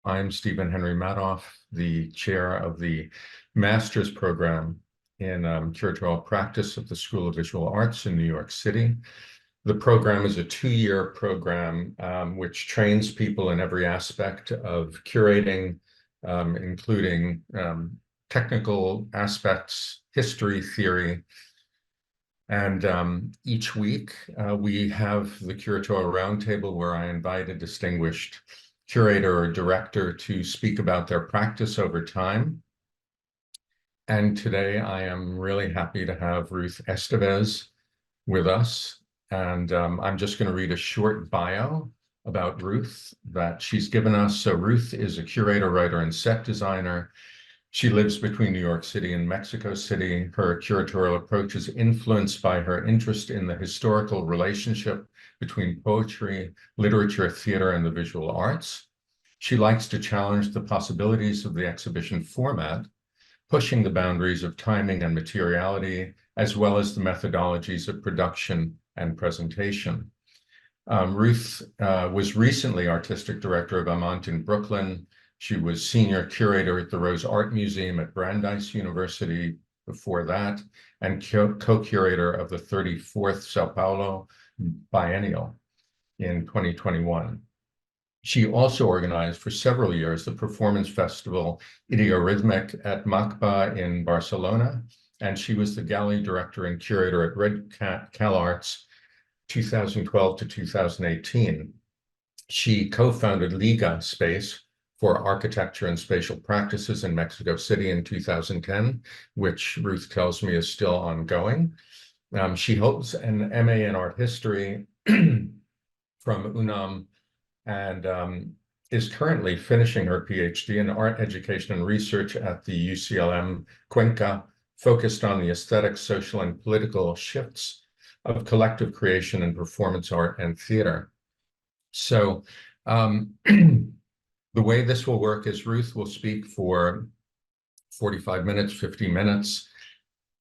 I'm Stephen Henry Madoff, the chair of the master's program in curatorial practice at the School of Visual Arts in New York City. The program is a 2-year program which trains people in every aspect of curating, including technical aspects, history, theory. And each week we have the curatorial roundtable where I invite a distinguished curator or director to speak about their practice over time. And today I am really happy to have Ruth Estevez with us. And I'm just going to read a short bio about Ruth that she's given us. So Ruth is a curator, writer, and set designer. She lives between New York City and Mexico City. Her curatorial approach is influenced by her interest in the historical relationship between poetry, literature, theater, and the visual arts. She likes to challenge the possibilities of the exhibition format, pushing the boundaries of timing and materiality, as well as the methodologies of production and presentation. Ruth was recently artistic director of Amant in Brooklyn. She was senior curator at the Rose Art Museum at Brandeis University before that, and co-curator of the 34th Sao Paulo Biennial in 2021. She also organized for several years the performance festival Ideorhythmic at MACBA in Barcelona, and she was the gallery director and curator at Red Cal Arts 2012 to 2018. She co-founded Liga Space for Architecture and Spatial Practices in Mexico City in 2010, which Ruth tells me is still ongoing. She holds an MA in art history from UNAM and is currently finishing her PhD in art education and research at the UCLM Cuenca, focused on the aesthetic, social, and political shifts of collective creation and performance art and theater. So the way this will work is Ruth will speak for 45 minutes, 50 minutes.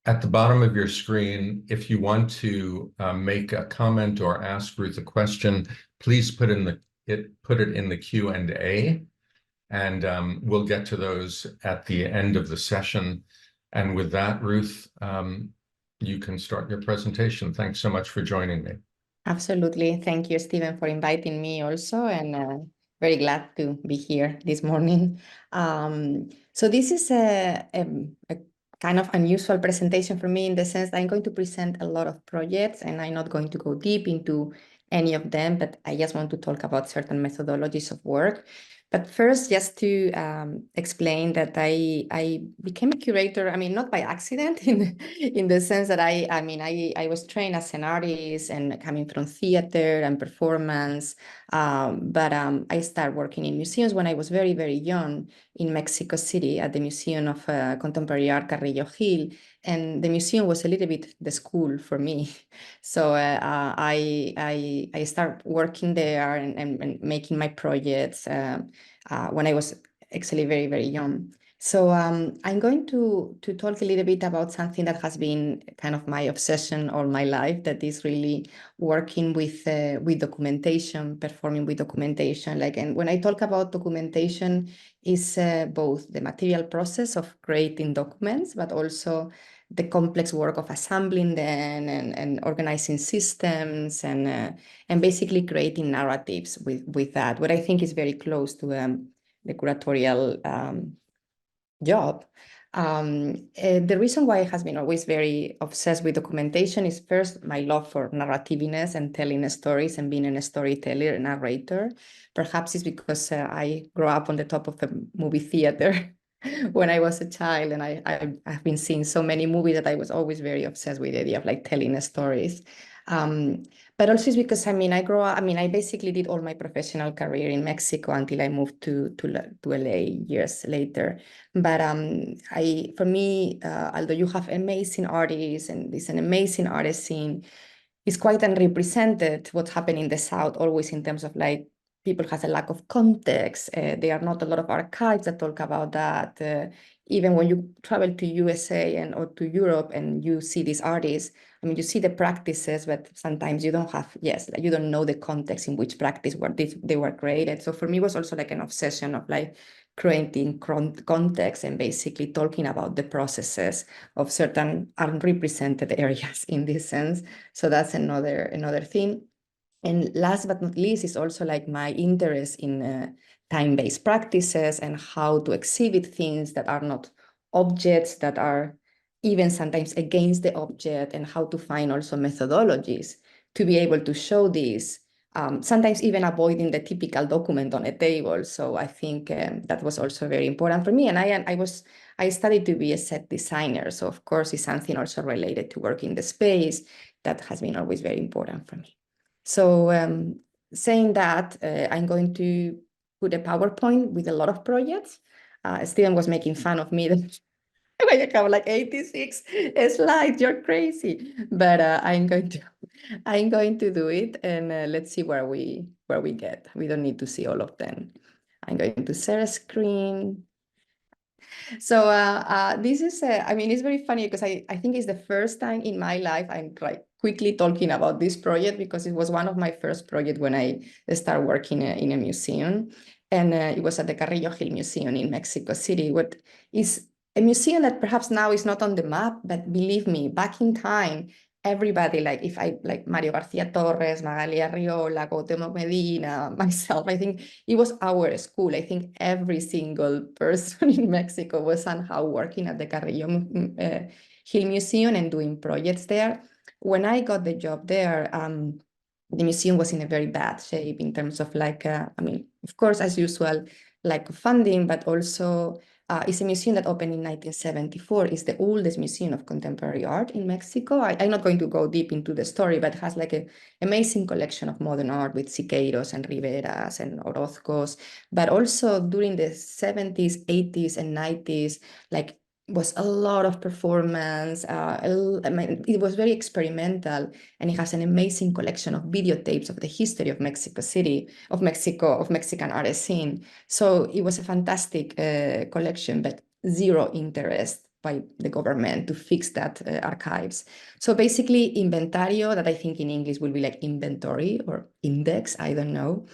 At the bottom of your screen, if you want to make a comment or ask Ruth a question, please put it in the Q&A, and we'll get to those at the end of the session. And with that, Ruth, you can start your presentation. Thanks so much for joining me. Absolutely. Thank you, Stephen, for inviting me also, and very glad to be here this morning. So this is a kind of unusual presentation for me in the sense that I'm going to present a lot of projects, and I'm not going to go deep into any of them, but I just want to talk about certain methodologies of work. But first, just to explain that I became a curator, I mean, not by accident in the sense that I was trained as an artist and coming from theater and performance, but I started working in museums when I was very, very young in Mexico City at the Museum of Contemporary Art Carrillo Gil, and the museum was a little bit the school for me. So I started working there and making my projects when I was actually very, very young. So I'm going to talk a little bit about something that has been kind of my obsession all my life, that is really working with documentation, performing with documentation. And when I talk about documentation, is both the material process of creating documents, but also the complex work of assembling them and organizing systems and basically creating narratives with that, what I think is very close to the curatorial job. The reason why I has been always very obsessed with documentation is first my love for narrativeness and telling stories and being a storyteller, a narrator. Perhaps it's because I grew up on the top of the movie theater when I was a child, and I've been seeing so many movies that I was always very obsessed with the idea of telling stories. But also it's because, I basically did all my professional career in Mexico until I moved to LA years later. But for me, although you have amazing artists and there's an amazing artist scene, it's quite unrepresented what's happening in the South, always in terms of people has a lack of context. There are not a lot of archives that talk about that. Even when you travel to USA or to Europe and you see these artists, I mean, you see the practices, but sometimes you don't have, you don't know the context in which practice they were created. So for me, it was also like an obsession of like creating context and basically talking about the processes of certain unrepresented areas in this sense. So that's another thing. And last but not least is also like my interest in time-based practices and how to exhibit things that are not objects, that are even sometimes against the object, and how to find also methodologies to be able to show this, sometimes even avoiding the typical document on a table. So I think that was also very important for me. And I studied to be a set designer. So of course, it's something also related to work in the space that has been always very important for me. So saying that, I'm going to put a PowerPoint with a lot of projects. Steven was making fun of me that I have like 86 slides, you're crazy. But I'm going to do it, and let's see where we get. We don't need to see all of them. I'm going to share a screen. So this is, I mean, it's very funny because I think it's the first time in my life I'm like quickly talking about this project, because it was one of my first projects when I started working in a museum. And it was at the Carrillo Hill Museum in Mexico City, what is a museum that perhaps now is not on the map, but believe me, back in time, everybody, like if I like Mario Garcia Torres, Magali Arriola, Cuauhtémoc Medina, myself, I think it was our school. I think every single person in Mexico was somehow working at the Carrillo Hill Museum and doing projects there. When I got the job there, the museum was in a very bad shape in terms of like, I mean, of course, as usual, like funding, but also it's a museum that opened in 1974. It's the oldest museum of contemporary art in Mexico. I'm not going to go deep into the story, but it has like an amazing collection of modern art with Siqueiros and Riveras and Orozcos. But also during the 70s, 80s, and 90s, like was a lot of performance. I mean, it was very experimental, and it has an amazing collection of videotapes of the history of Mexico City, of Mexican art scene. So it was a fantastic collection, but zero interest by the government to fix that archives. So basically, inventario, that I think in English will be like inventory or index, I don't know,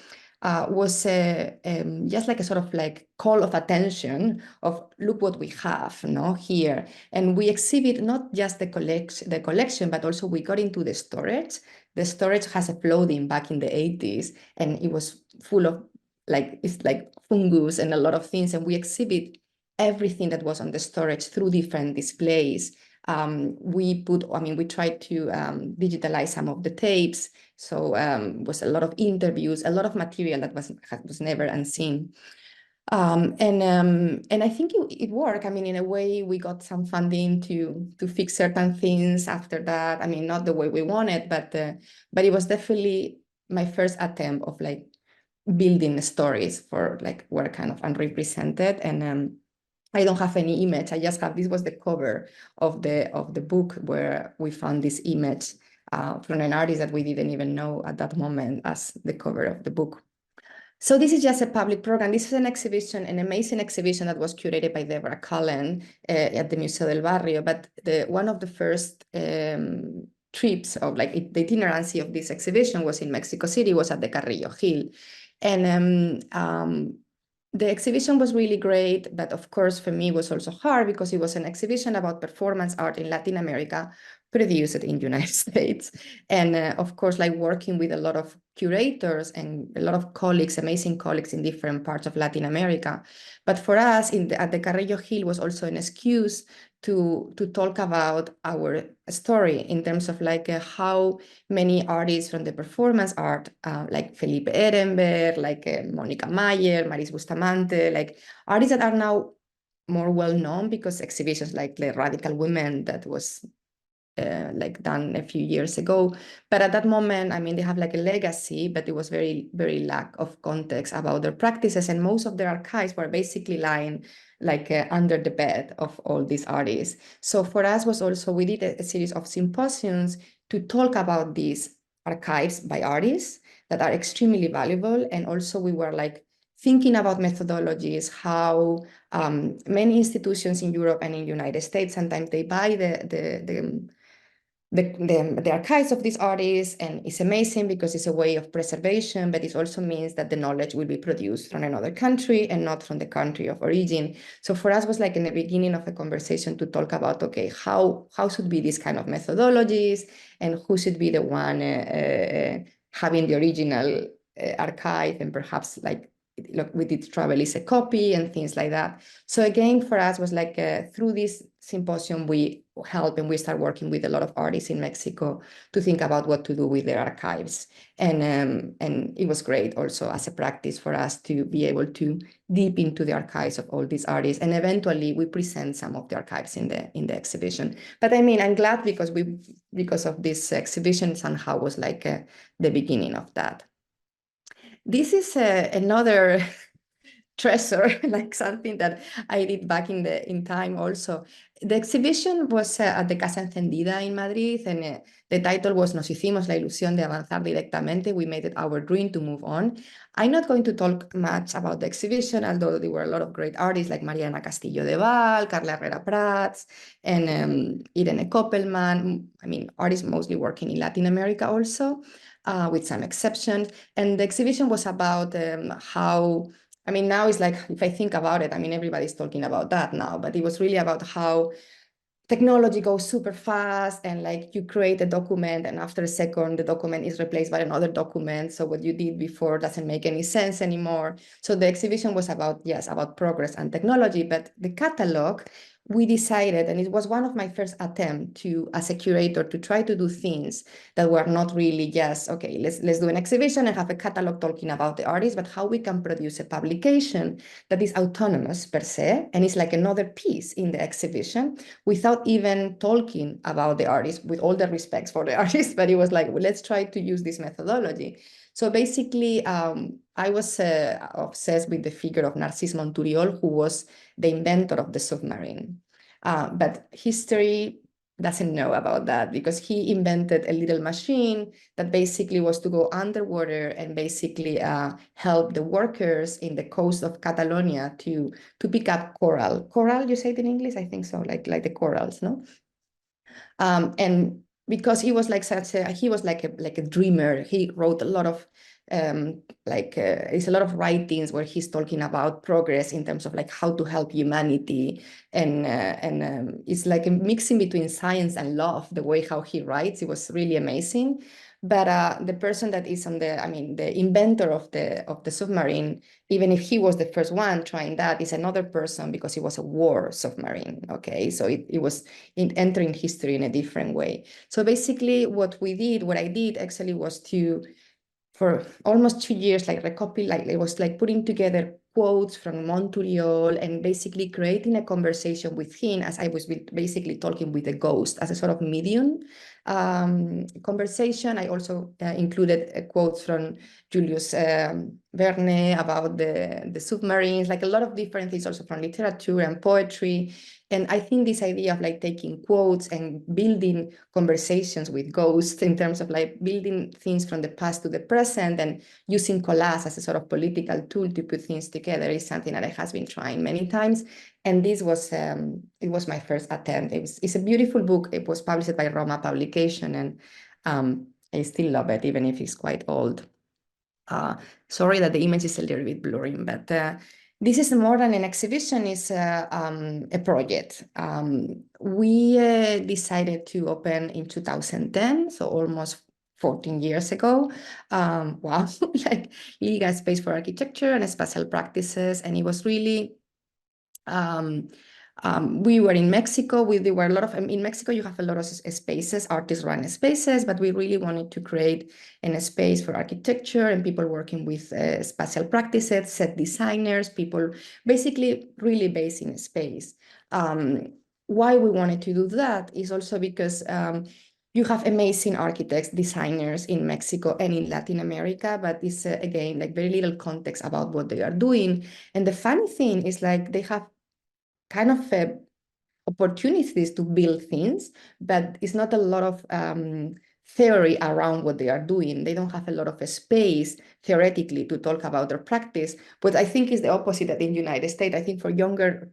was just like a sort of like call of attention of look what we have here. And we exhibit not just the collection, but also we got into the storage. The storage has a flooding back in the 80s, and it was full of like, it's like fungus and a lot of things. And we exhibit everything that was on the storage through different displays. We tried to digitalize some of the tapes. So was a lot of interviews, a lot of material that was never unseen. And I think it worked. I mean, in a way, we got some funding to fix certain things after that. I mean, not the way we wanted, but it was definitely my first attempt of like building stories for like were kind of unrepresented. And I don't have any image. I just have, this was the cover of the book, where we found this image from an artist that we didn't even know at that moment as the cover of the book. So this is just a public program. This is an exhibition, an amazing exhibition that was curated by Deborah Cullen at the Museo del Barrio. But one of the first trips of like the itinerancy of this exhibition was in Mexico City, was at the Carrillo Hill. And the exhibition was really great, but of course for me it was also hard because it was an exhibition about performance art in Latin America, produced in the United States. And of course, like working with a lot of curators and a lot of colleagues, amazing colleagues in different parts of Latin America. But for us at the Carrillo Hill was also an excuse to talk about our story in terms of like how many artists from the performance art, like Felipe Ehrenberg, like Mónica Mayer, Maris Bustamante, like artists that are now more well known because exhibitions like the Radical Women that was like done a few years ago. But at that moment, I mean, they have like a legacy, but it was very, very lack of context about their practices. And most of their archives were basically lying like under the bed of all these artists. So for us was also, we did a series of symposiums to talk about these archives by artists that are extremely valuable. And also we were like thinking about methodologies, how many institutions in Europe and in the United States, sometimes they buy the archives of these artists, and it's amazing because it's a way of preservation, but it also means that the knowledge will be produced from another country and not from the country of origin. So for us was like in the beginning of a conversation to talk about, okay, how should be these kind of methodologies, and who should be the one having the original archive, and perhaps like look, we did travel is a copy and things like that. So again, for us was like through this symposium, we help and we start working with a lot of artists in Mexico to think about what to do with their archives. And it was great also as a practice for us to be able to deep into the archives of all these artists. And eventually we present some of the archives in the exhibition. But I mean, I'm glad because of this exhibition somehow was like the beginning of that. This is another treasure, like something that I did back in time also. The exhibition was at the Casa Encendida in Madrid, and the title was Nos hicimos la ilusión de avanzar directamente. We made it our dream to move on. I'm not going to talk much about the exhibition, although there were a lot of great artists like Mariana Castillo de Val, Carla Herrera Prats, and Irene Koppelman. I mean, artists mostly working in Latin America also, with some exceptions. And the exhibition was about how, I mean, now it's like, if I think about it, I mean, everybody's talking about that now, but it was really about how technology goes super fast, and like you create a document and after a second, the document is replaced by another document. So what you did before doesn't make any sense anymore. So the exhibition was about, yes, about progress and technology, but the catalog, we decided, and it was one of my first attempts to, as a curator, to try to do things that were not really just, okay, let's do an exhibition and have a catalog talking about the artist, but how we can produce a publication that is autonomous per se, and is like another piece in the exhibition without even talking about the artist, with all the respects for the artist, but it was like, well, let's try to use this methodology. So basically, I was obsessed with the figure of Narcís Monturiol, who was the inventor of the submarine. But history doesn't know about that, because he invented a little machine that basically was to go underwater and basically help the workers in the coast of Catalonia to pick up coral. Coral, you say it in English? I think so, like the corals, no? And because he was like he was like a dreamer. He wrote a lot of it's a lot of writings where he's talking about progress in terms of like how to help humanity, and it's like a mixing between science and love, the way how he writes. It was really amazing. But the person that is the inventor of the submarine, even if he was the first one trying that, is another person, because it was a war submarine. Okay, so it was entering history in a different way. So basically, what I did actually was to, for almost 2 years, like it was like putting together quotes from Monturiol and basically creating a conversation with him, as I was basically talking with a ghost as a sort of medium conversation. I also included quotes from Julius Verne about the submarines, like a lot of different things also from literature and poetry. And I think this idea of like taking quotes and building conversations with ghosts, in terms of like building things from the past to the present and using collage as a sort of political tool to put things together, is something that I have been trying many times. And this was it was my first attempt. It's a beautiful book. It was published by Roma Publication, and I still love it, even if it's quite old. Sorry that the image is a little bit blurry, but this is more than an exhibition, it's a project. We decided to open in 2010, so almost 14 years ago. Wow, like legal space for architecture and spatial practices. And it was really, we were in Mexico. There were a lot of, in Mexico, you have a lot of spaces, artists run spaces, but we really wanted to create a space for architecture and people working with spatial practices, set designers, people basically really based in space. Why we wanted to do that is also because you have amazing architects, designers in Mexico and in Latin America, but it's again, like very little context about what they are doing. And the funny thing is, like, they have kind of opportunities to build things, but it's not a lot of theory around what they are doing. They don't have a lot of space theoretically to talk about their practice. But I think it's the opposite that in the United States. I think for younger,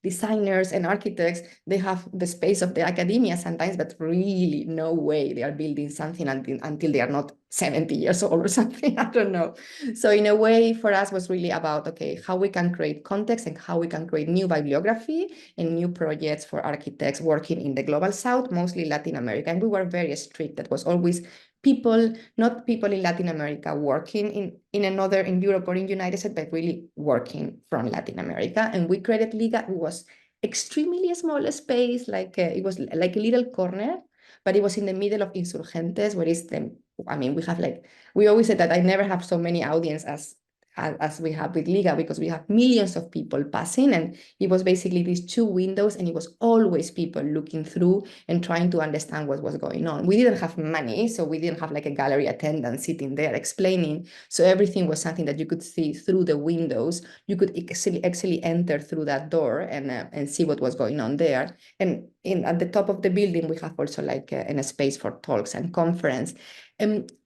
designers and architects, they have the space of the academia sometimes, but really no way they are building something until they are not 70 years old or something. I don't know. So in a way, for us was really about, okay, how we can create context and how we can create new bibliography and new projects for architects working in the global south, mostly Latin America. And we were very strict. That was always people, not people in Latin America working in Europe or in the United States, but really working from Latin America. And we created Liga. It was extremely small space, it was like a little corner, but it was in the middle of Insurgentes, where is the, we always said that I never have so many audience as we have with Liga, because we have millions of people passing, and it was basically these two windows, and it was always people looking through and trying to understand what was going on. We didn't have money, so we didn't have like a gallery attendant sitting there explaining. So everything was something that you could see through the windows. You could actually enter through that door and see what was going on there. And at the top of the building, we have also like a space for talks and conference.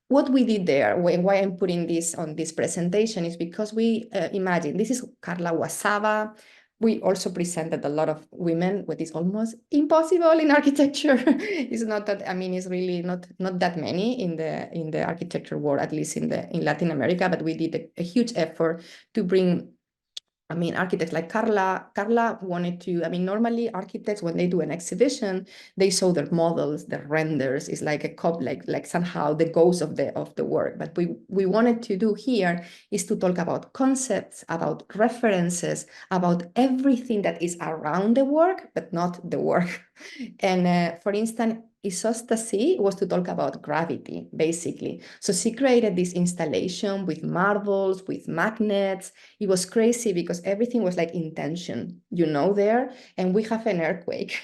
What we did there, why I'm putting this on this presentation, is because we imagine, this is Carla Wasaba. We also presented a lot of women, what is almost impossible in architecture. It's not that, it's really not that many in the architecture world, at least in Latin America, but we did a huge effort to bring architects like Carla. Carla wanted to, normally architects, when they do an exhibition, they show their models, their renders. It's like like somehow the ghost of the work. But we wanted to do here is to talk about concepts, about references, about everything that is around the work, but not the work. And for instance, Isostasy was to talk about gravity, basically. So she created this installation with marbles, with magnets. It was crazy because everything was like in tension, there. And we have an earthquake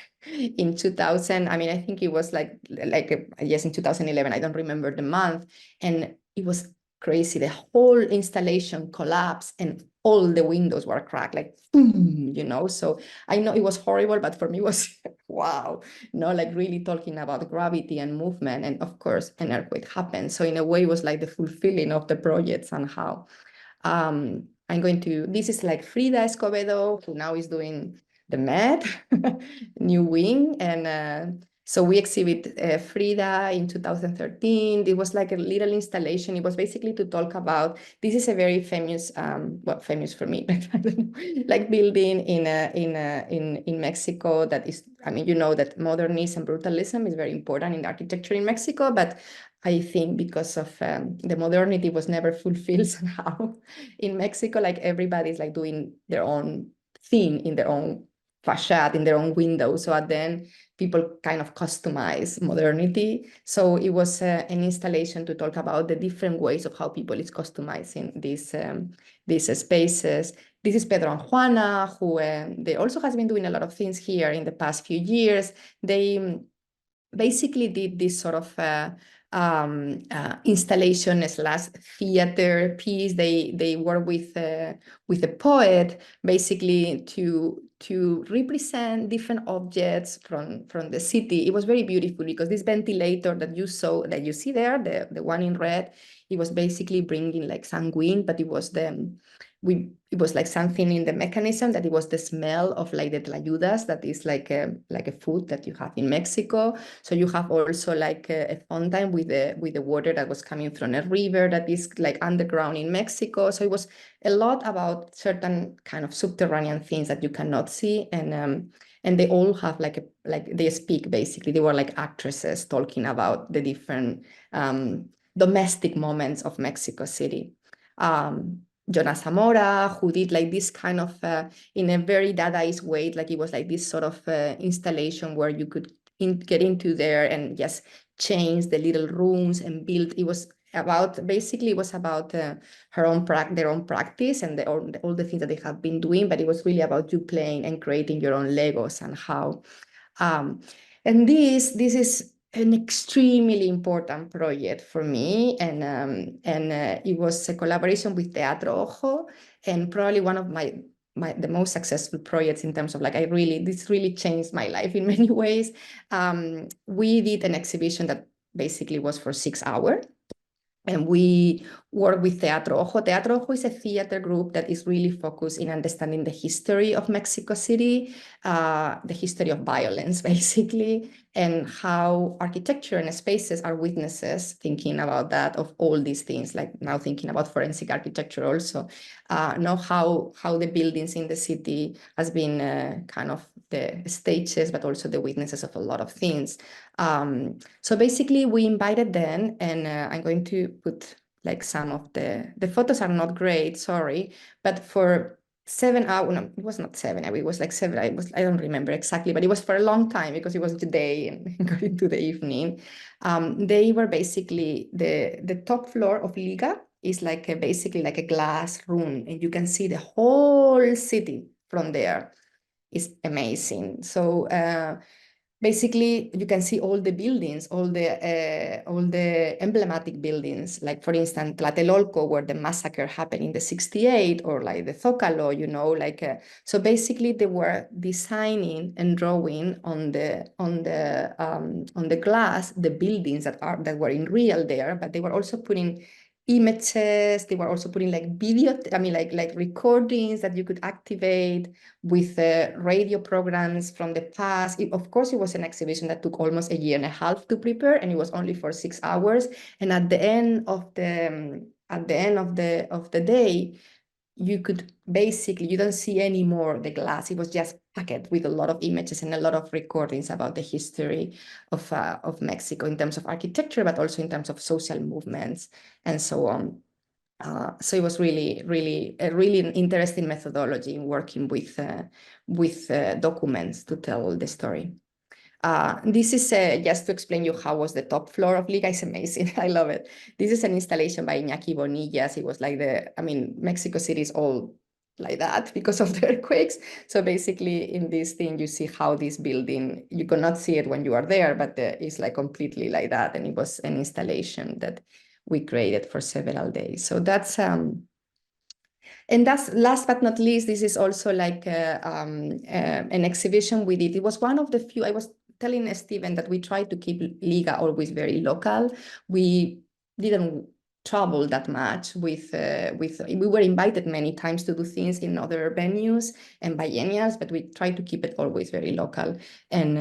in 2000. I think it was yes, in 2011. I don't remember the month. And it was crazy. The whole installation collapsed and all the windows were cracked, like boom, So I know it was horrible, but for me it was wow, like really talking about gravity and movement. And of course, an earthquake happened. So in a way, it was like the fulfilling of the project somehow. This is like Frida Escobedo, who now is doing the Met, new wing. And so we exhibit Frida in 2013. It was like a little installation. It was basically to talk about, this is a very famous, famous for me, but I don't know, like building in Mexico that is, that modernism and brutalism is very important in architecture in Mexico, but I think because of the modernity was never fulfilled somehow in Mexico, like everybody's like doing their own thing in their own facade, in their own window. So at the end, people kind of customize modernity. So it was an installation to talk about the different ways of how people is customizing these spaces. This is Pedro and Juana, who they also has been doing a lot of things here in the past few years. They basically did this sort of installation / theater piece. They work with a poet, basically to represent different objects from the city. It was very beautiful because this ventilator that you see there, the one in red, it was basically bringing like some wind, but it was like something in the mechanism that it was the smell of like the tlayudas, that is like a food that you have in Mexico. So you have also like a fountain with the water that was coming from a river that is like underground in Mexico. So it was a lot about certain kind of subterranean things that you cannot see. And they all have they speak, basically. They were like actresses talking about the different domestic moments of Mexico City. Jonas Zamora, who did like this kind of in a very Dadaist way, like it was like this sort of installation where you could get into there and just change the little rooms and build. It was about their own practice and all the things that they have been doing, but it was really about you playing and creating your own Legos and how. And this is an extremely important project for me, and it was a collaboration with Teatro Ojo, and probably one of the most successful projects in terms of this really changed my life in many ways. We did an exhibition that basically was for 6 hours. And we work with Teatro Ojo. Teatro Ojo is a theater group that is really focused in understanding the history of Mexico City, the history of violence, basically, and how architecture and spaces are witnesses, thinking about that, of all these things, like now thinking about forensic architecture also, know how the buildings in the city has been kind of the stages, but also the witnesses of a lot of things. So basically we invited them, and I'm going to put like some of the photos are not great, sorry, but for 7 hours, no, it was not 7, it was like 7, I don't remember exactly, but it was for a long time because it was the day and going into the evening. They were basically the top floor of Liga is like basically like a glass room, and you can see the whole city from there. It's amazing. So basically, you can see all the buildings, all the emblematic buildings, like for instance, Tlatelolco, where the massacre happened in the 68, or like the Zócalo, you know, like so basically they were designing and drawing on the glass the buildings that were in real there, but they were also putting images. They were also putting like video, I mean, like recordings that you could activate with radio programs from the past. Of course, it was an exhibition that took almost 1.5 years to prepare, and it was only for 6 hours. And at the end of the day, you could basically, you don't see anymore the glass. It was just packed with a lot of images and a lot of recordings about the history of Mexico in terms of architecture, but also in terms of social movements and so on. So it was really, really a really interesting methodology in working with documents to tell the story. This is just to explain you how was the top floor of Liga. It's amazing. I love it. This is an installation by Iñaki Bonillas. It was like Mexico City is all like that because of the earthquakes. So basically in this thing, you see how this building, you cannot see it when you are there, but it's like completely like that. And it was an installation that we created for several days. So that's, and that's last but not least, this is also like an exhibition we did. It was one of the few, I was telling Steven that we tried to keep Liga always very local. We didn't travel that much we were invited many times to do things in other venues and biennials, but we tried to keep it always very local and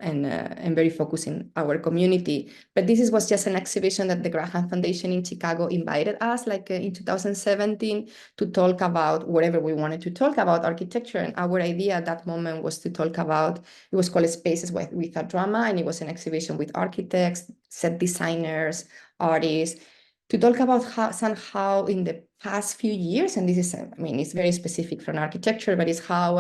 very focused in our community. But this was just an exhibition that the Graham Foundation in Chicago invited us in 2017 to talk about whatever we wanted to talk about, architecture. And our idea at that moment was to talk about, it was called Spaces with a Drama, and it was an exhibition with architects, set designers, artists, to talk about how somehow in the past few years, and this is, I mean, it's very specific from architecture, but it's how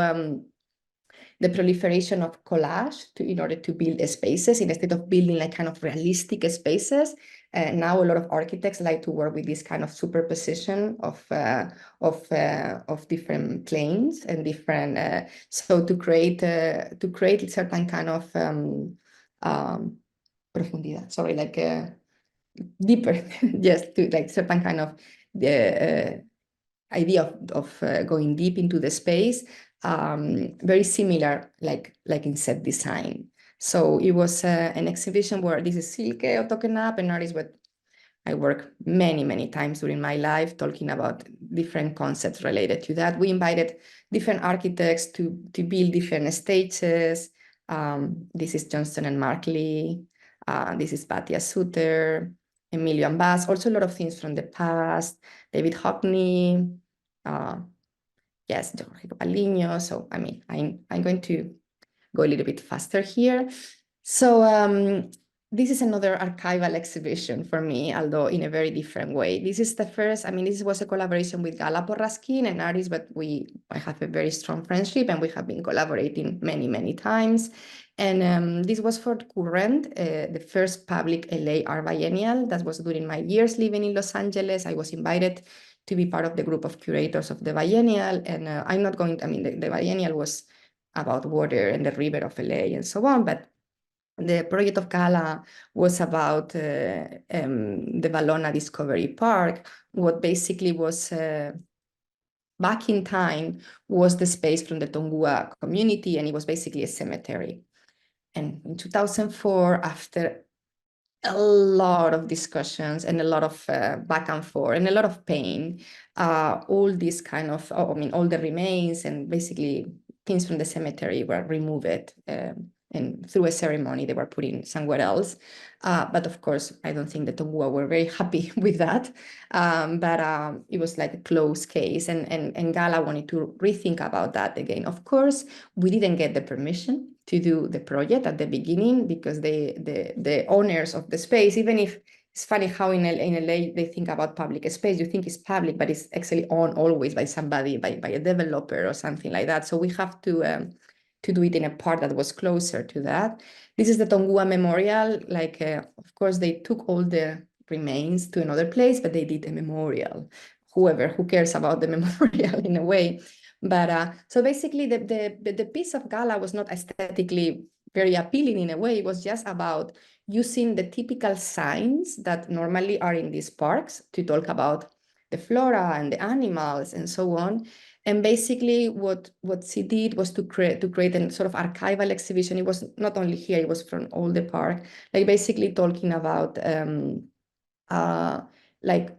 the proliferation of collage in order to build spaces instead of building like kind of realistic spaces. Now a lot of architects like to work with this kind of superposition of different planes and different. So to create certain kind of profundidad. Sorry, like deeper. Yes, to like certain kind of the idea of going deep into the space. Very similar, like in set design. So it was an exhibition where this is Silke Otokenap, an artist that I work many times during my life talking about different concepts related to that. We invited different architects to build different stages. This is Johnston and Markley. This is Batia Suter, Emilio Ambas, also a lot of things from the past, David Hockney, yes, Jorge Copaliño. So, I mean, I'm going to go a little bit faster here. So this is another archival exhibition for me, although in a very different way. This is the first, I mean, this was a collaboration with Gala Porrasquin, an artist, but I have a very strong friendship and we have been collaborating many times. And this was for Current, the first public LA Art Biennial. That was during my years living in Los Angeles. I was invited to be part of the group of curators of the biennial. And I'm not going, I mean, the biennial was about water and the river of LA and so on, but the project of Gala was about the Valona Discovery Park. What basically was back in time was the space from the Tongua community, and it was basically a cemetery. And in 2004, after a lot of discussions and a lot of back and forth and a lot of pain. All these kind of, I mean, all the remains and basically things from the cemetery were removed. And through a ceremony, they were put in somewhere else. But of course, I don't think the Tongua were very happy with that. But it was like a closed case. And Gala wanted to rethink about that again. Of course, we didn't get the permission to do the project at the beginning because the owners of the space, even if it's funny how in LA they think about public space, you think it's public, but it's actually owned always by somebody, by a developer or something like that. So we have to do it in a part that was closer to that. This is the Tongua Memorial. Like, of course, they took all the remains to another place, but they did a memorial. Who cares about the memorial in a way? But so basically, the piece of Gala was not aesthetically very appealing in a way. It was just about using the typical signs that normally are in these parks to talk about the flora and the animals and so on. And basically, what she did was to create a sort of archival exhibition. It was not only here; it was from all the park, like basically talking about like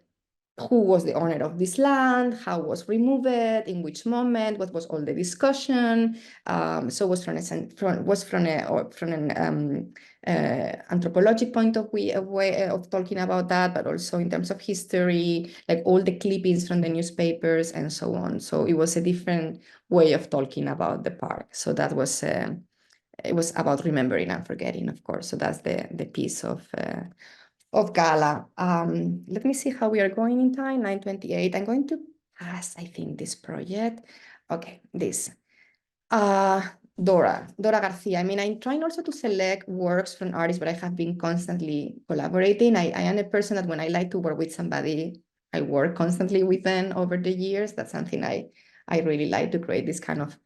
who was the owner of this land, how was removed, in which moment, what was all the discussion. So was from an anthropologic point of view, way of talking about that, but also in terms of history, like all the clippings from the newspapers and so on. So it was a different way of talking about the park. So that was it was about remembering and forgetting, of course. So that's the piece of Gala. Let me see how we are going in time, 9:28. I'm going to pass, I think, this project. Okay, this. Dora Garcia. I mean, I'm trying also to select works from artists, but I have been constantly collaborating. I am a person that when I like to work with somebody, I work constantly with them over the years. That's something I really like to create this kind of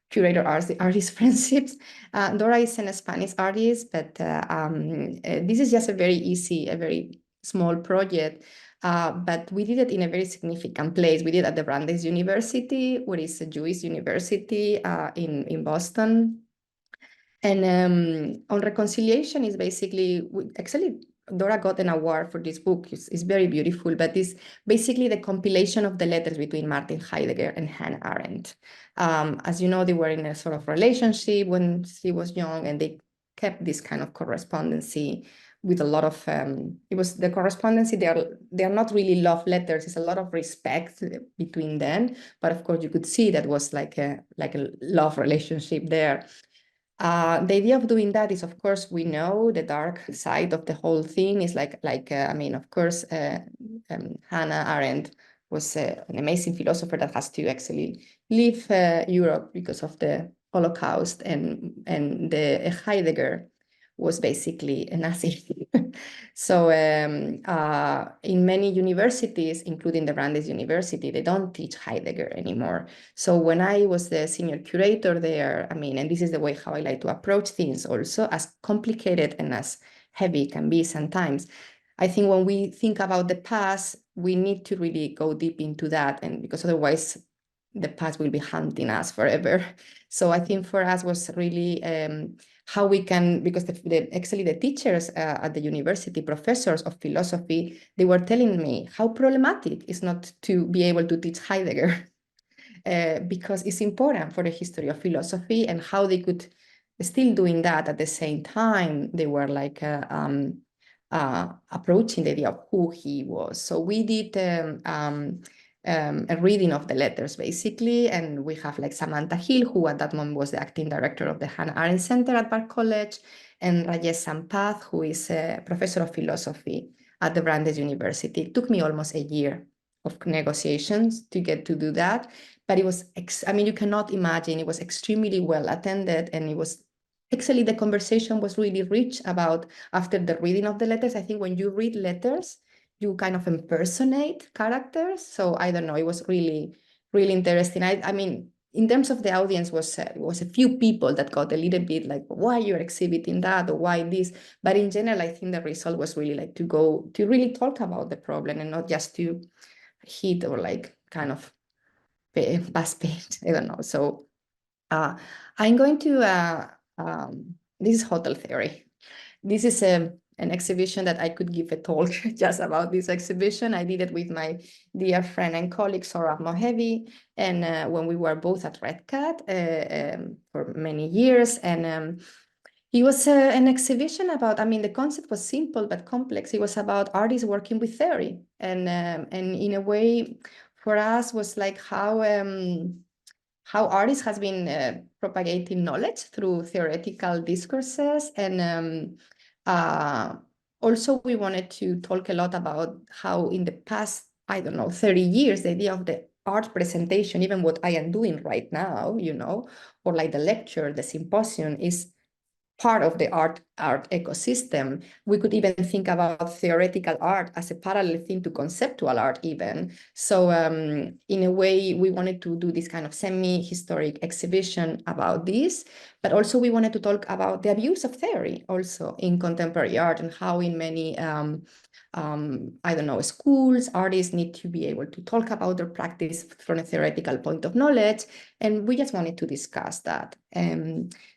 curator artist friendships. Dora is a Spanish artist, but this is just a very small project. But we did it in a very significant place. We did it at the Brandeis University, which is a Jewish university in Boston. And on reconciliation is basically, actually, Dora got an award for this book. It's very beautiful, but it's basically the compilation of the letters between Martin Heidegger and Hannah Arendt. As you know, they were in a sort of relationship when she was young, and they kept this kind of correspondency with a lot of, it was the correspondence, they are not really love letters, it's a lot of respect between them, but of course you could see that was like a love relationship there. The idea of doing that is, of course, we know the dark side of the whole thing is I mean, of course, Hannah Arendt was an amazing philosopher that has to actually leave Europe because of the Holocaust, and the Heidegger was basically a Nazi. So in many universities, including the Brandeis University, they don't teach Heidegger anymore. So when I was the senior curator there, I mean, and this is the way how I like to approach things also, as complicated and as heavy can be sometimes. I think when we think about the past, we need to really go deep into that, and because otherwise the past will be hunting us forever. So I think for us was really how we can, because actually the teachers at the university, professors of philosophy, they were telling me how problematic it's not to be able to teach Heidegger. Because it's important for the history of philosophy, and how they could still doing that at the same time they were like approaching the idea of who he was. So we did a reading of the letters basically, and we have like Samantha Hill, who at that moment was the acting director of the Hannah Arendt Center at Bard College, and Rajesh Sampath, who is a professor of philosophy at the Brandeis University. It took me almost a year of negotiations to get to do that, but it was, I mean, you cannot imagine, it was extremely well attended, and it was actually, the conversation was really rich about, after the reading of the letters, I think when you read letters, you kind of impersonate characters. So I don't know, it was really interesting. I mean, in terms of the audience, was a few people that got a little bit like, why you're exhibiting that, or why this? But in general, I think the result was really like to go to really talk about the problem, and not just to hit or like kind of pass page. I don't know. So I'm going to, this is hotel theory. This is a an exhibition that I could give a talk just about this exhibition. I did it with my dear friend and colleague, Saurabh Mohebi, and when we were both at Red Cat for many years. And it was an exhibition about, I mean, the concept was simple but complex. It was about artists working with theory. And in a way, for us, was like how artists has been propagating knowledge through theoretical discourses. And also we wanted to talk a lot about how in the past, I don't know, 30 years, the idea of the art presentation, even what I am doing right now, or like the lecture, the symposium, is part of the art ecosystem. We could even think about theoretical art as a parallel thing to conceptual art even. So in a way, we wanted to do this kind of semi-historic exhibition about this, but also we wanted to talk about the abuse of theory also in contemporary art, and how in many I don't know, schools, artists need to be able to talk about their practice from a theoretical point of knowledge. And we just wanted to discuss that.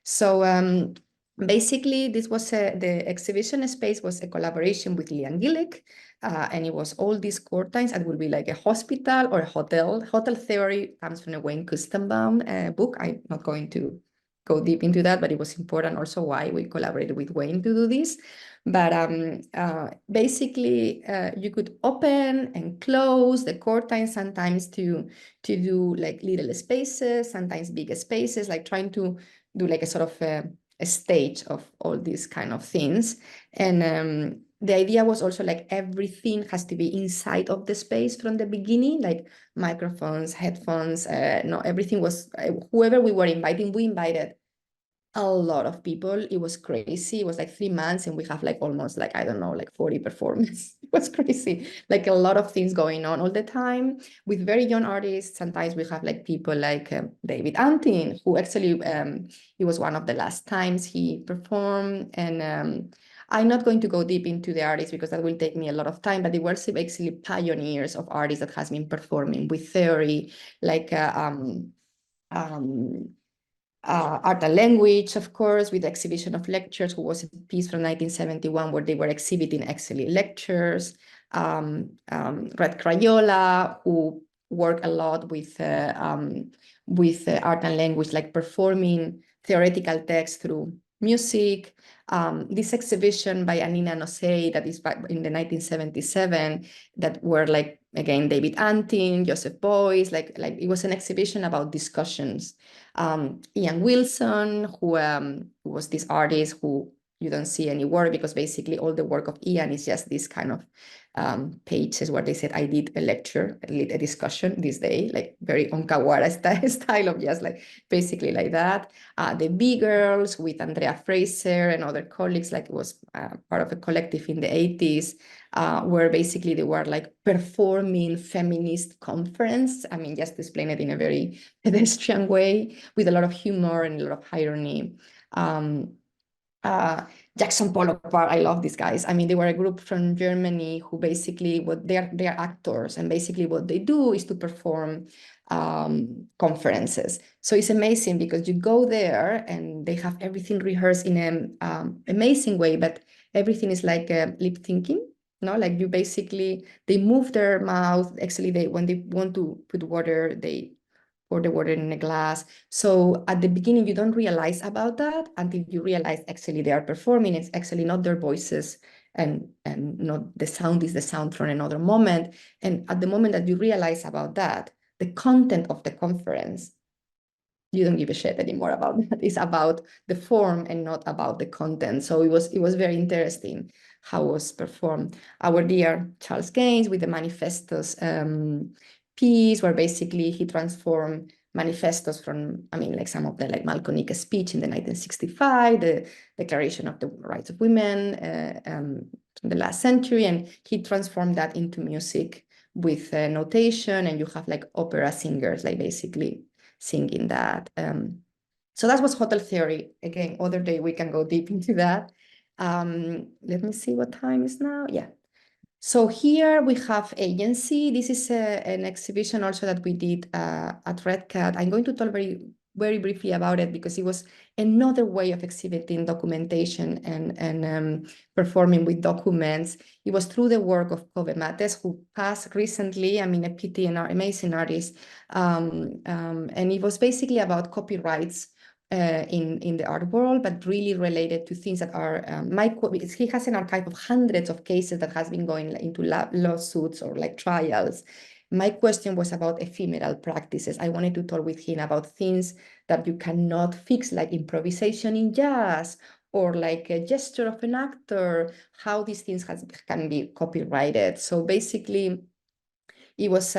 So basically, this was the exhibition space was a collaboration with Lian Gillick, and it was all these courtines. It will be like a hospital or a hotel. Hotel theory comes from a Wayne Kustenbaum book. I'm not going to go deep into that, but it was important also why we collaborated with Wayne to do this. But basically, you could open and close the courtines sometimes to do like little spaces, sometimes bigger spaces, like trying to do like a sort of a stage of all these kind of things. And the idea was also like everything has to be inside of the space from the beginning, like microphones, headphones, no, everything was, whoever we were inviting, we invited a lot of people. It was crazy. It was like 3 months and we have like almost like, I don't know, like 40 performances. It was crazy. Like a lot of things going on all the time with very young artists. Sometimes we have like people like David Antin, who actually, it was one of the last times he performed. And I'm not going to go deep into the artists because that will take me a lot of time, but they were actually pioneers of artists that has been performing with theory, like Art and Language, of course, with the exhibition of lectures, who was a piece from 1971 where they were exhibiting actually lectures. Red Crayola, who work a lot with art and language, like performing theoretical text through music. This exhibition by Anina Nosei that is back in the 1977, that were like, again, David Antin, Joseph Beuys, like it was an exhibition about discussions. Ian Wilson, who was this artist who you don't see any work, because basically all the work of Ian is just this kind of pages where they said, I did a lecture, I did a discussion this day, like very Onkawara style of just like basically like that. The B-Girls with Andrea Fraser and other colleagues, like it was part of a collective in the 80s, where basically they were like performing feminist conference. I mean, just to explain it in a very pedestrian way, with a lot of humor and a lot of irony. Jackson Pollock, I love these guys. I mean, they were a group from Germany who basically, they're actors, and basically what they do is to perform conferences. So it's amazing because you go there and they have everything rehearsed in an amazing way, but everything is like lip thinking. No, like you basically, they move their mouth. Actually, when they want to put water, they pour the water in a glass. So at the beginning, you don't realize about that until you realize actually they are performing. It's actually not their voices, and not the sound is the sound from another moment. And at the moment that you realize about that, the content of the conference, you don't give a shit anymore about that. It's about the form and not about the content. So it was very interesting how it was performed. Our dear Charles Gaines with the Manifestos piece, where basically he transformed manifestos from, I mean, like some of the like Malcolm X speech in the 1965, the Declaration of the Rights of Women from the last century, and he transformed that into music with notation, and you have like opera singers, like basically singing that. So that was hotel theory. Again, other day we can go deep into that. Let me see what time is now. Yeah. So here we have agency. This is an exhibition also that we did at Red Cat. I'm going to talk very very briefly about it because it was another way of exhibiting documentation and performing with documents. It was through the work of Kobe Mates, who passed recently, I mean, a PT and amazing artist. And it was basically about copyrights in the art world, but really related to things that are, he has an archive of hundreds of cases that has been going into lawsuits or like trials. My question was about ephemeral practices. I wanted to talk with him about things that you cannot fix, like improvisation in jazz, or like a gesture of an actor, how these things can be copyrighted. So basically, it was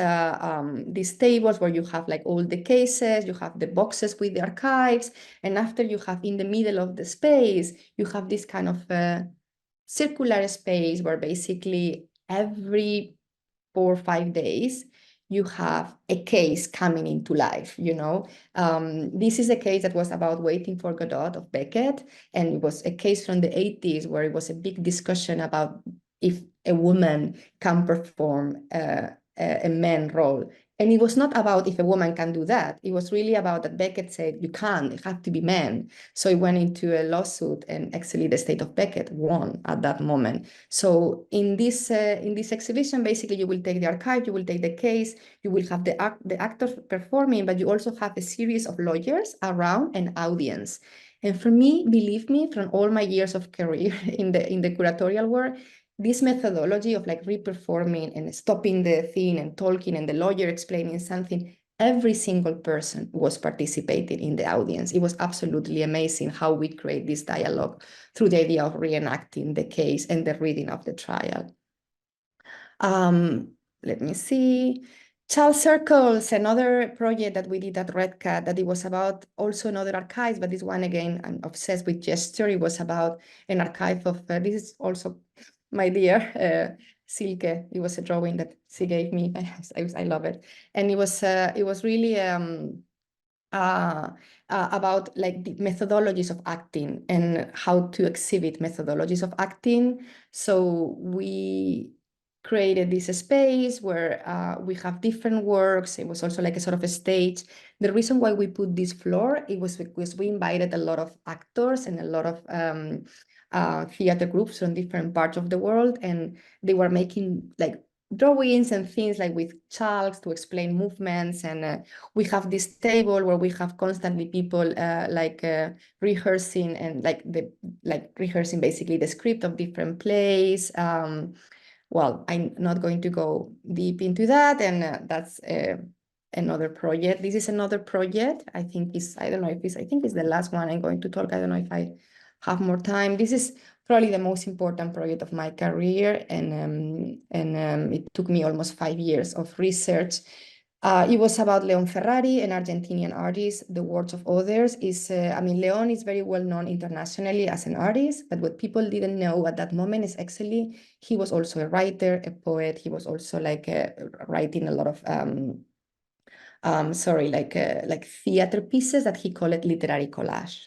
these tables where you have like all the cases, you have the boxes with the archives, and after you have in the middle of the space, you have this kind of circular space where basically every 4 or 5 days, you have a case coming into life, you know. This is a case that was about Waiting for Godot of Beckett, and it was a case from the 80s where it was a big discussion about if a woman can perform a man role. And it was not about if a woman can do that. It was really about that Beckett said, you can't, it have to be men. So it went into a lawsuit, and actually the state of Beckett won at that moment. So in this exhibition, basically you will take the archive, you will take the case, you will have the actors performing, but you also have a series of lawyers around an audience. And for me, believe me, from all my years of career in the curatorial work, this methodology of like reperforming and stopping the thing and talking and the lawyer explaining something, every single person was participating in the audience. It was absolutely amazing how we create this dialogue through the idea of reenacting the case and the reading of the trial. Let me see. Child Circles, another project that we did at Red Cat, that it was about also another archive, but this one again, I'm obsessed with gesture. It was about an archive of, this is also my dear Silke. It was a drawing that she gave me. I love it. And it was really about like the methodologies of acting and how to exhibit methodologies of acting. So we created this space where we have different works. It was also like a sort of a stage. The reason why we put this floor, it was because we invited a lot of actors and a lot of theater groups from different parts of the world, and they were making like drawings and things like with chalks to explain movements. And we have this table where we have constantly people rehearsing and rehearsing basically the script of different plays. Well, I'm not going to go deep into that, and that's another project. This is another project. I think I don't know if I think it's the last one I'm going to talk. I don't know if I have more time. This is probably the most important project of my career, and it took me almost 5 years of research. It was about Leon Ferrari, an Argentinian artist. The Words of Others is, Leon is very well known internationally as an artist, but what people didn't know at that moment is actually he was also a writer, a poet. He was also writing a lot of theater pieces that he called literary collage.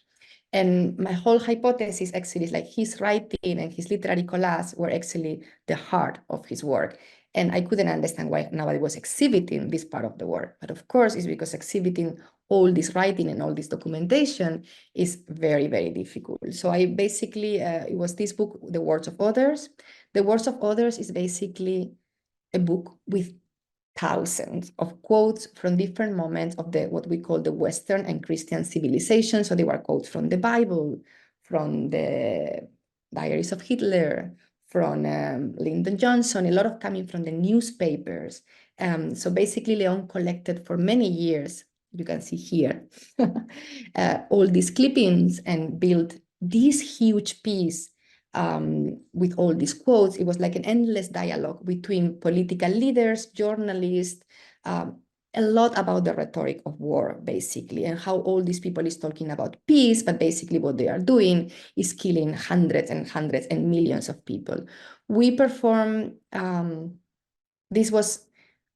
And my whole hypothesis actually is like his writing and his literary collage were actually the heart of his work. And I couldn't understand why nobody was exhibiting this part of the work. But of course, it's because exhibiting all this writing and all this documentation is very, very difficult. So I basically, it was this book, The Words of Others. The Words of Others is basically a book with thousands of quotes from different moments of what we call the Western and Christian civilization. So they were quotes from the Bible, from the Diaries of Hitler, from Lyndon Johnson, a lot of coming from the newspapers. So basically Leon collected for many years, you can see here, all these clippings and built this huge piece with all these quotes. It was like an endless dialogue between political leaders, journalists, a lot about the rhetoric of war, basically, and how all these people is talking about peace, but basically what they are doing is killing hundreds and hundreds and millions of people. We perform, this was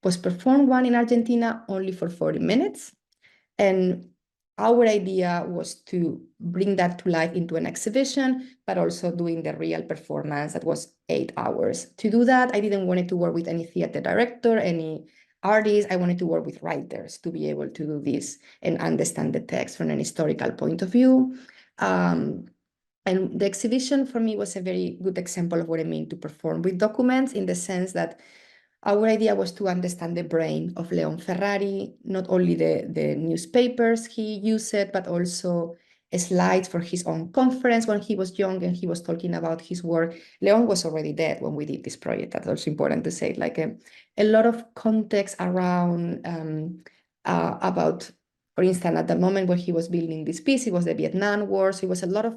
performed one in Argentina only for 40 minutes. And our idea was to bring that to life into an exhibition, but also doing the real performance that was 8 hours. To do that, I didn't want to work with any theater director, any artists, I wanted to work with writers to be able to do this and understand the text from an historical point of view. And the exhibition for me was a very good example of what I mean to perform with documents, in the sense that our idea was to understand the brain of Leon Ferrari, not only the newspapers he used, but also slides for his own conference when he was young and he was talking about his work. Leon was already dead when we did this project. That's also important to say, like a lot of context around about, for instance, at the moment when he was building this piece, it was the Vietnam War. So it was a lot of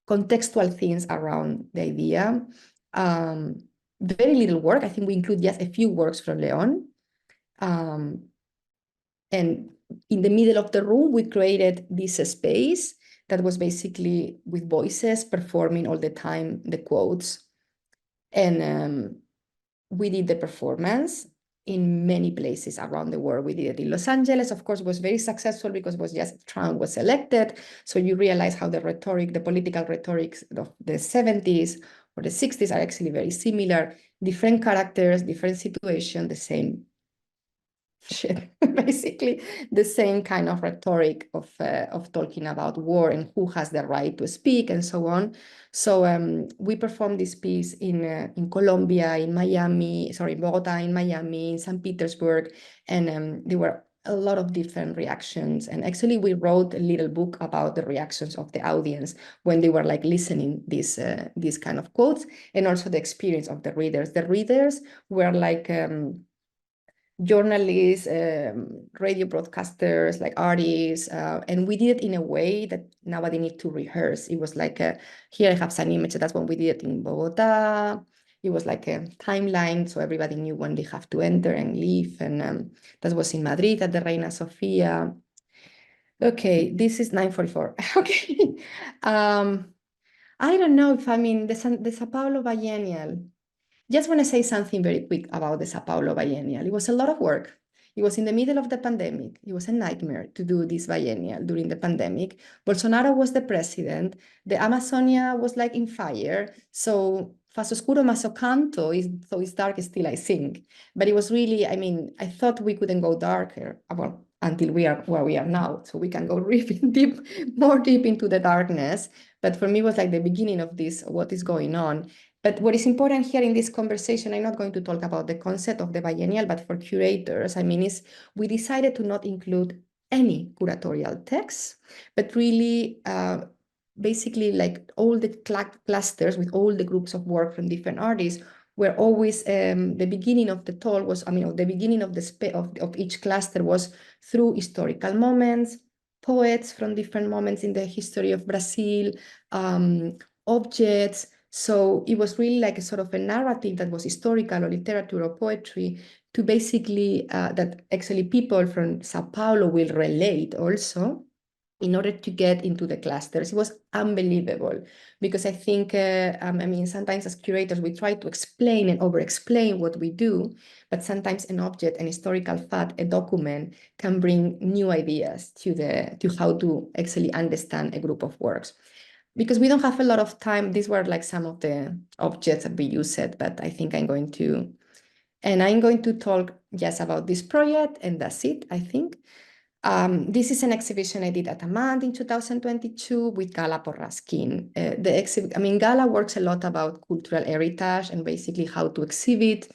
contextual things around the idea. Very little work. I think we include just a few works from Leon. And in the middle of the room, we created this space that was basically with voices performing all the time the quotes. And we did the performance in many places around the world. We did it in Los Angeles, of course, was very successful because it was just Trump was elected. So you realize how the rhetoric, the political rhetorics of the 70s or the 60s are actually very similar. Different characters, different situation, the same shit, basically the same kind of rhetoric of talking about war and who has the right to speak and so on. So we performed this piece in Colombia, in Miami, sorry, Bogota, in Miami, in St. Petersburg, and there were a lot of different reactions. And actually, we wrote a little book about the reactions of the audience when they were like listening these kind of quotes, and also the experience of the readers. The readers were like journalists, radio broadcasters, like artists, and we did it in a way that nobody need to rehearse. It was like, here I have some image. That's when we did it in Bogota. It was like a timeline, so everybody knew when they have to enter and leave. And that was in Madrid at the Reina Sofia. Okay, this is 9:44. Okay. I don't know if, I mean, the Sao Paulo Biennial. Just want to say something very quick about the Sao Paulo Biennial. It was a lot of work. It was in the middle of the pandemic. It was a nightmare to do this biennial during the pandemic. Bolsonaro was the president. The Amazonia was like in fire. So Faz Oscuro Mas Eu Canto, so it's dark still, I think. But it was really, I mean, I thought we couldn't go darker, well, until we are where we are now. So we can go really deep, more deep into the darkness. But for me, it was like the beginning of this, what is going on. But what is important here in this conversation, I'm not going to talk about the concept of the biennial, but for curators, I mean, is we decided to not include any curatorial texts, but really basically like all the clusters with all the groups of work from different artists were always, the beginning of the talk was, I mean, the beginning of of each cluster was through historical moments, poets from different moments in the history of Brazil, objects. So it was really like a sort of a narrative that was historical or literature or poetry to basically, that actually people from Sao Paulo will relate also in order to get into the clusters. It was unbelievable because I think, I mean, sometimes as curators, we try to explain and over-explain what we do, but sometimes an object, an historical fact, a document can bring new ideas to how to actually understand a group of works. Because we don't have a lot of time, these were like some of the objects that we used, but I think I'm going to talk just about this project, and that's it, I think. This is an exhibition I did at Amand in 2022 with Gala Porrasquin. Gala works a lot about cultural heritage and basically how to exhibit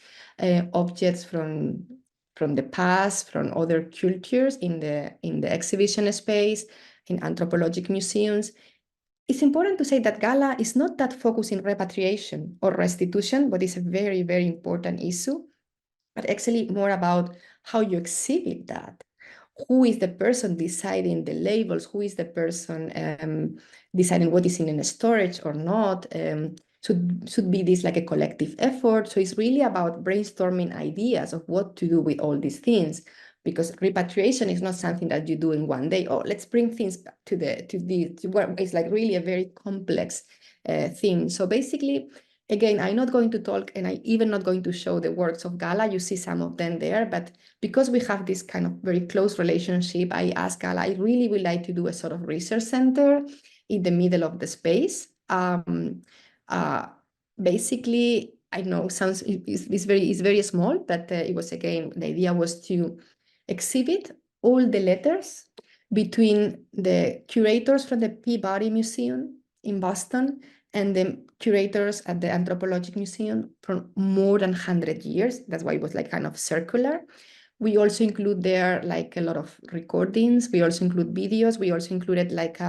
objects from the past, from other cultures in the exhibition space, in anthropologic museums. It's important to say that Gala is not that focused in repatriation or restitution, but it's a very, very important issue, but actually more about how you exhibit that. Who is the person deciding the labels? Who is the person deciding what is in a storage or not? Should be this like a collective effort. So it's really about brainstorming ideas of what to do with all these things, because repatriation is not something that you do in one day. Oh, let's bring things back to where it's like really a very complex thing. So basically, again, I'm not going to talk, and I'm even not going to show the works of Gala. You see some of them there, but because we have this kind of very close relationship, I asked Gala, I really would like to do a sort of research center in the middle of the space. Basically, I know sounds it's very small, but it was, again, the idea was to exhibit all the letters between the curators from the Peabody Museum in Boston and the curators at the Anthropologic Museum for more than 100 years. That's why it was like kind of circular. We also include there like a lot of recordings. We also include videos. We also included like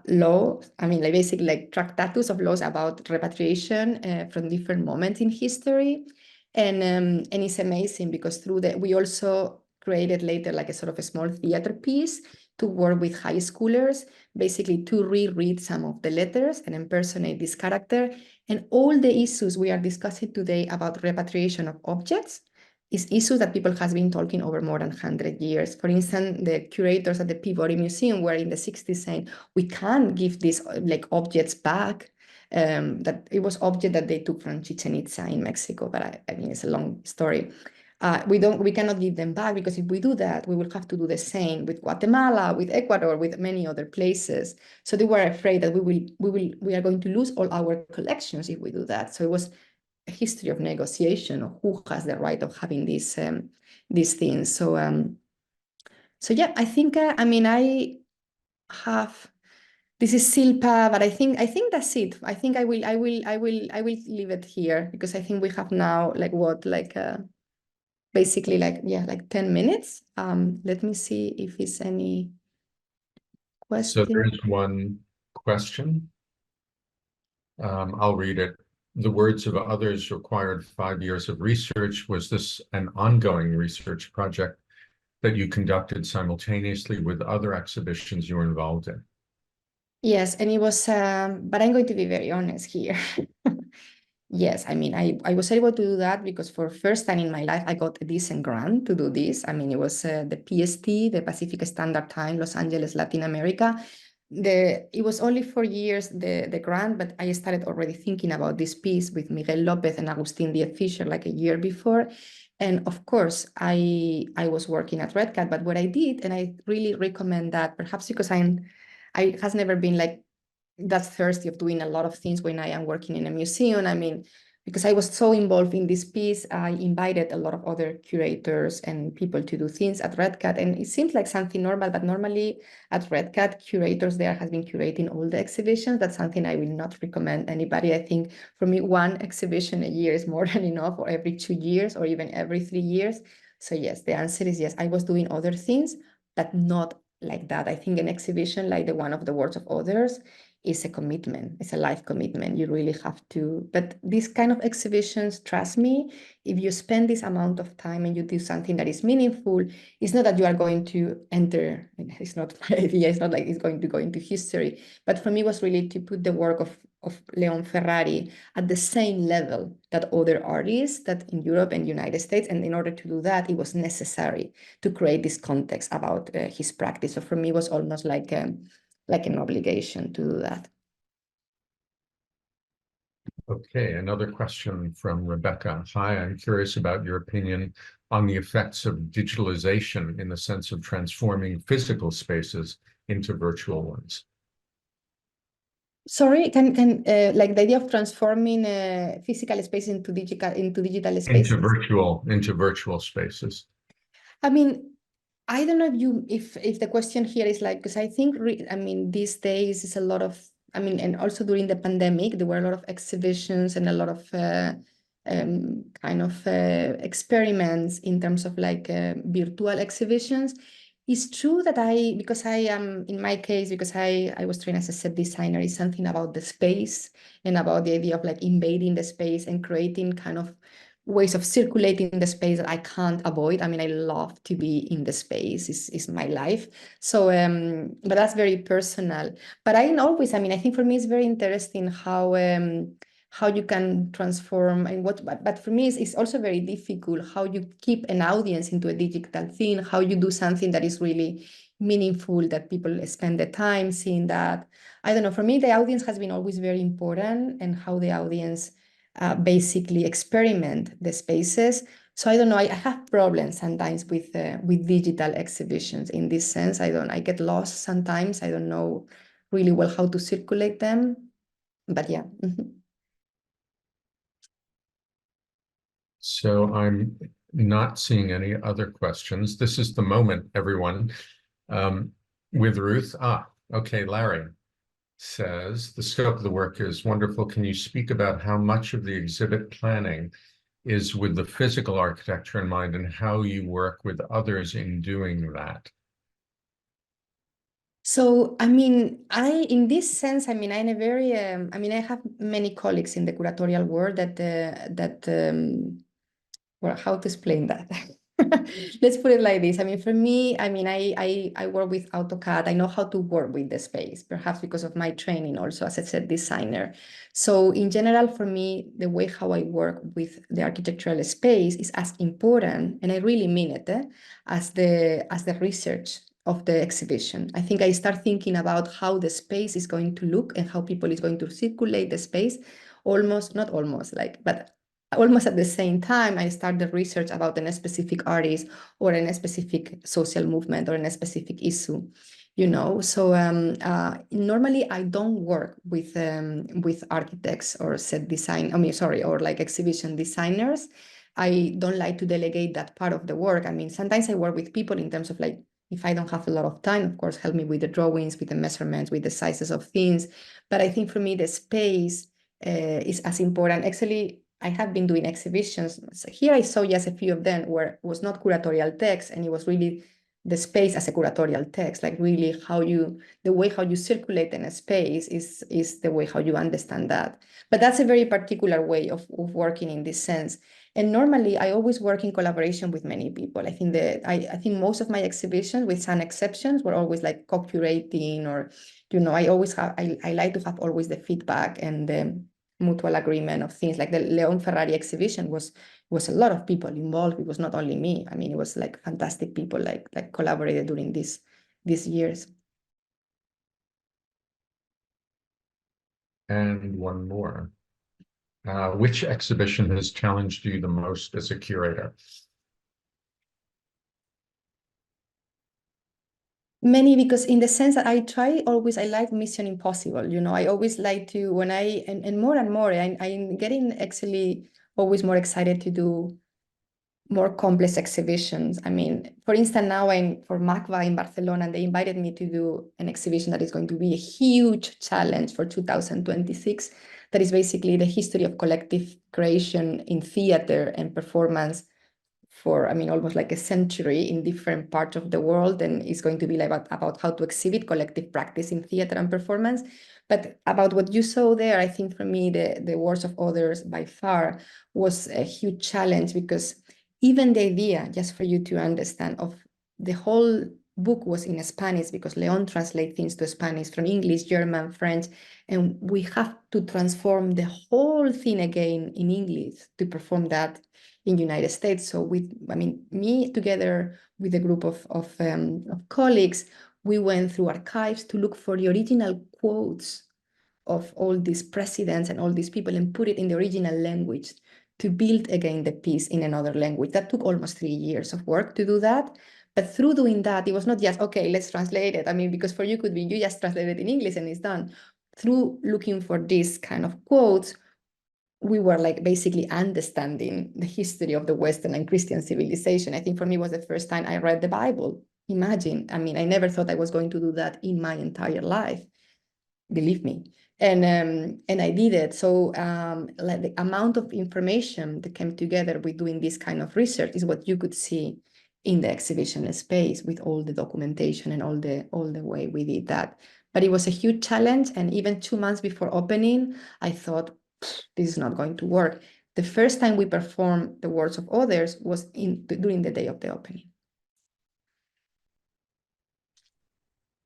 law, I mean, like basically like tractatus of laws about repatriation from different moments in history. And it's amazing because through that, we also created later like a sort of a small theater piece to work with high schoolers, basically to reread some of the letters and impersonate this character. And all the issues we are discussing today about repatriation of objects is issues that people has been talking over more than 100 years. For instance, the curators at the Peabody Museum were in the 60s saying, we can't give these like objects back. That it was object that they took from Chichen Itza in Mexico, but I mean, it's a long story. We cannot give them back because if we do that, we will have to do the same with Guatemala, with Ecuador, with many other places. So they were afraid that we are going to lose all our collections if we do that. So it was a history of negotiation of who has the right of having these things. So yeah, I think I mean I have this is Silpa, but I think that's it. I think I will leave it here because I think we have now like what like basically like yeah like 10 minutes. Let me see if it's any So question. there's one question. I'll read it. The words of others required 5 years of research. Was this an ongoing research project that you conducted simultaneously with other exhibitions you were involved in? Yes, and it was, but I'm going to be very honest here. Yes, I mean, I was able to do that because for first time in my life, I got a decent grant to do this. I mean, it was the PST, the Pacific Standard Time, Los Angeles, Latin America. It was only 4 years, the grant, but I started already thinking about this piece with Miguel Lopez and Agustín Díez Fischer like a year before. And of course, I was working at Red Cat, but what I did, and I really recommend that, perhaps because I has never been like that thirsty of doing a lot of things when I am working in a museum. I mean, because I was so involved in this piece, I invited a lot of other curators and people to do things at Red Cat. And it seems like something normal, but normally at Red Cat, curators there has been curating all the exhibitions. That's something I will not recommend anybody. I think for me, one exhibition a year is more than enough, or every 2 years, or even every 3 years. So yes, the answer is yes. I was doing other things, but not like that. I think an exhibition like the one of the words of others is a commitment. It's a life commitment. You really have to. But these kind of exhibitions, trust me, if you spend this amount of time and you do something that is meaningful, it's not that you are going to enter. It's not my idea. It's not like it's going to go into history. But for me, it was really to put the work of Leon Ferrari at the same level that other artists that in Europe and United States. And in order to do that, it was necessary to create this context about his practice. So for me, it was almost like an obligation to do that. Okay, another question from Rebecca. Hi, I'm curious about your opinion on the effects of digitalization in the sense of transforming physical spaces into virtual ones. Sorry, can like the idea of transforming physical space into digital spaces? Into virtual spaces. I mean, I don't know if the question here is like, because I think I mean these days is a lot of, I mean, and also during the pandemic there were a lot of exhibitions and a lot of kind of experiments in terms of like virtual exhibitions. It's true that because I am, in my case, because I was trained as a set designer, is something about the space and about the idea of like invading the space and creating kind of ways of circulating the space that I can't avoid. I mean, I love to be in the space, is my life. So, but that's very personal. But I always, I mean, I think for me it's very interesting how you can transform and but for me it's also very difficult how you keep an audience into a digital thing, how you do something that is really meaningful, that people spend the time seeing that. I don't know, for me the audience has been always very important, and how the audience basically experiment the spaces. So I don't know, I have problems sometimes with digital exhibitions in this sense. I get lost sometimes. I don't know really well how to circulate them, but yeah. So I'm not seeing any other questions. This is the moment, everyone. With Ruth. Okay, Larry says, the scope of the work is wonderful. Can you speak about how much of the exhibit planning is with the physical architecture in mind and how you work with others in doing that? So, I mean, in this sense, I mean, I'm a very, I mean, I have many colleagues in the curatorial world well, how to explain that? Let's put it like this. I mean, for me, I mean, I work with AutoCAD. I know how to work with the space, perhaps because of my training also as a set designer. So in general, for me, the way how I work with the architectural space is as important, and I really mean it, as the research of the exhibition. I think I start thinking about how the space is going to look and how people is going to circulate the space almost, not almost like, but almost at the same time, I start the research about a specific artist or a specific social movement or a specific issue, you know. So normally I don't work with architects or set design. I mean, sorry, or like exhibition designers. I don't like to delegate that part of the work. I mean, sometimes I work with people in terms of like, if I don't have a lot of time, of course, help me with the drawings, with the measurements, with the sizes of things. But I think for me, the space is as important. Actually, I have been doing exhibitions. So here I saw just a few of them where it was not curatorial text, and it was really the space as a curatorial text, like really the way how you circulate in a space is the way how you understand that. But that's a very particular way of working in this sense. And normally I always work in collaboration with many people. I think I think most of my exhibitions, with some exceptions, were always like co-curating, or, you know, I like to have always the feedback and the mutual agreement of things. Like the Leon Ferrari exhibition was a lot of people involved. It was not only me. I mean, it was like fantastic people like collaborated during these years. And one more. Which exhibition has challenged you the most as a curator? Many, because in the sense that I like Mission Impossible, you know, I always like to, and more and more, I'm getting actually always more excited to do more complex exhibitions. I mean, for instance, now I'm for MACBA in Barcelona, and they invited me to do an exhibition that is going to be a huge challenge for 2026. That is basically the history of collective creation in theater and performance for, I mean, almost like a century in different parts of the world. And it's going to be like about how to exhibit collective practice in theater and performance. But about what you saw there, I think for me, the works of others by far was a huge challenge, because even the idea, just for you to understand, of the whole book was in Spanish, because Leon translates things to Spanish from English, German, French, and we have to transform the whole thing again in English to perform that in United States. So me together with a group of colleagues, we went through archives to look for the original quotes of all these presidents and all these people and put it in the original language to build again the piece in another language. That took almost 3 years of work to do that. But through doing that, it was not just, okay, let's translate it. I mean, because for you could be, you just translate it in English and it's done. Through looking for these kind of quotes, we were like basically understanding the history of the Western and Christian civilization. I think for me was the first time I read the Bible. Imagine, I mean, I never thought I was going to do that in my entire life, believe me. And I did it. So like the amount of information that came together with doing this kind of research is what you could see in the exhibition space, with all the documentation and all the way we did that. But it was a huge challenge. And even 2 months before opening, I thought, this is not going to work. The first time we performed the works of others was during the day of the opening.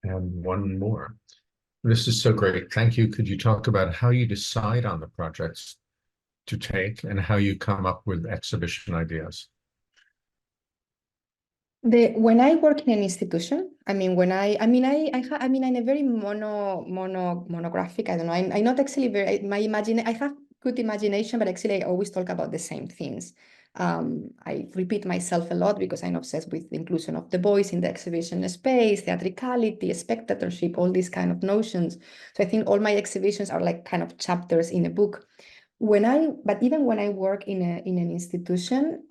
And one more. This is so great. Thank you. Could you talk about how you decide on the projects to take and how you come up with exhibition ideas? When I work in an institution, I mean, I'm a very monographic. I don't know. I'm not actually I have good imagination, but actually I always talk about the same things. I repeat myself a lot because I'm obsessed with the inclusion of the voice in the exhibition space, theatricality, spectatorship, all these kind of notions. So I think all my exhibitions are like kind of chapters in a book. but even when I work in an institution,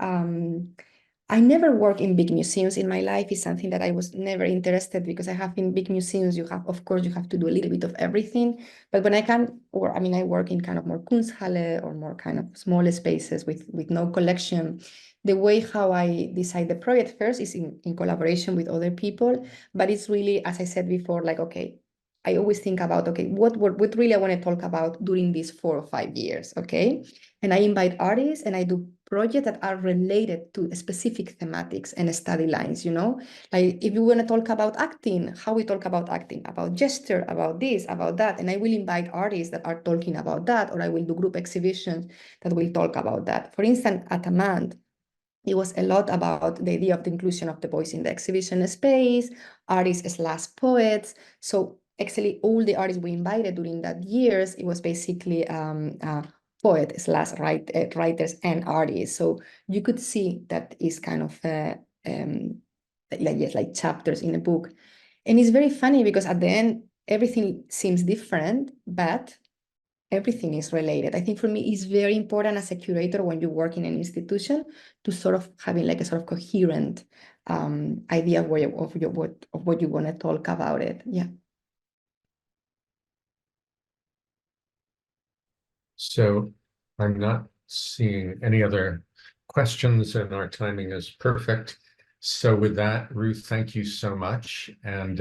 I never work in big museums in my life. Is something that I was never interested, because I have in big museums, of course, you have to do a little bit of everything. But when I can, or I mean, I work in kind of more Kunsthalle or more kind of smaller spaces with no collection. The way how I decide the project first is in collaboration with other people, but it's really, as I said before, like, okay, I always think about, okay, what really I want to talk about during these 4 or 5 years, okay? And I invite artists and I do projects that are related to specific thematics and study lines, you know? Like if you want to talk about acting, how we talk about acting, about gesture, about this, about that. And I will invite artists that are talking about that, or I will do group exhibitions that will talk about that. For instance, at Amand, it was a lot about the idea of the inclusion of the voice in the exhibition space, artists/poets. So actually all the artists we invited during that years, it was basically poet/writers and artists. So you could see that is kind of like chapters in a book. And it's very funny because at the end, everything seems different, but everything is related. I think for me, it's very important as a curator when you work in an institution to sort of having like a sort of coherent idea of what you want to talk about it. Yeah. So I'm not seeing any other questions, and our timing is perfect. So with that, Ruth, thank you so much. And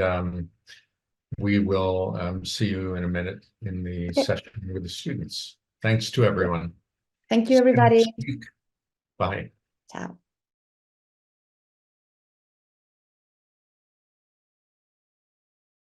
we will see you in a minute in the Okay. session with the students. Thanks to everyone. Thank you, everybody. Bye. Ciao.